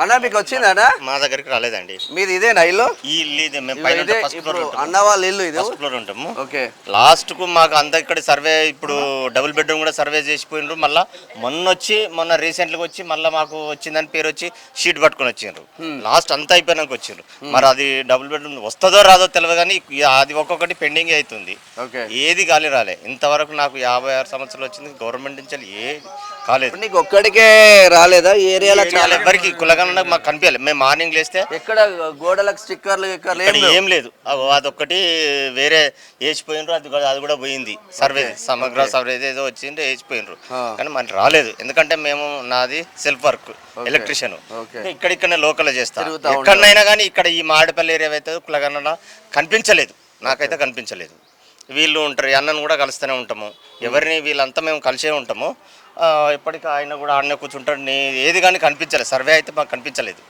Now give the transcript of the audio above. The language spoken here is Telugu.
అన్న మీకు వచ్చిందా? మా దగ్గరికి రాలేదండి. మీది ఇదేనా ఇల్లు? ఈ ఇల్లు ఇదే, మేము పైన ఫస్ట్ ఫ్లోర్ ఉంటాము. అన్న వాళ్ళ ఇల్లు ఇది ఫస్ట్ ఫ్లోర్ ఉంటాము. ఓకే. లాస్ట్ కు మాకు అంత ఇక్కడ సర్వే, ఇప్పుడు డబుల్ బెడ్రూమ్ కూడా సర్వే చేసిపోయినారు. మళ్ళీ మొన్న రీసెంట్గా వచ్చి మళ్ళీ మాకు వచ్చిందని పేరు వచ్చి షీట్ పట్టుకొని వచ్చిండ్రు. లాస్ట్ అంతా అయిపోయినాక వచ్చిండ్రు. మరి అది డబుల్ బెడ్రూమ్ వస్తుందో రాదో తెలియదు, కానీ అది ఒక్కొక్కటి పెండింగ్ అవుతుంది. ఏది గాలి రాలే ఇంతవరకు. నాకు 56 సంవత్సరాలు వచ్చింది, గవర్నమెంట్ నుంచి ఏ కాలేదు. నీకు ఒక్కడికే రాలేదా? ఏరియాలో ఎవరికి కులగన మాకు కనిపించాలి. మేము మార్నింగ్ లేస్తే ఎక్కడ గోడలకు స్టిక్కర్లు ఏం లేదు. అదొక్కటి వేరే వేసిపోయినరు. అది కూడా పోయింది. సర్వే సమగ్ర సర్వే ఏదో వచ్చింది, వేసిపోయినరు. కానీ మనకి రాలేదు. ఎందుకంటే నాది సెల్ఫ్ వర్క్, ఎలక్ట్రీషియన్. ఇక్కడిక్కడనే లోకల్ చేస్తాను. ఎక్కడైనా కానీ ఇక్కడ ఈ మాడిపల్లి ఏరియా అయితే కులగన కనిపించలేదు, నాకైతే కనిపించలేదు. వీళ్ళు ఉంటారు, అన్నను కూడా కలుస్తూనే ఉంటాము. ఎవరిని వీళ్ళంతా మేము కలిసే ఉంటాము. ఎప్పటికీ ఆయన కూడా ఆడనే కూర్చుంటాడు. ఏది కానీ కనిపించలేదు, సర్వే అయితే మాకు కనిపించలేదు.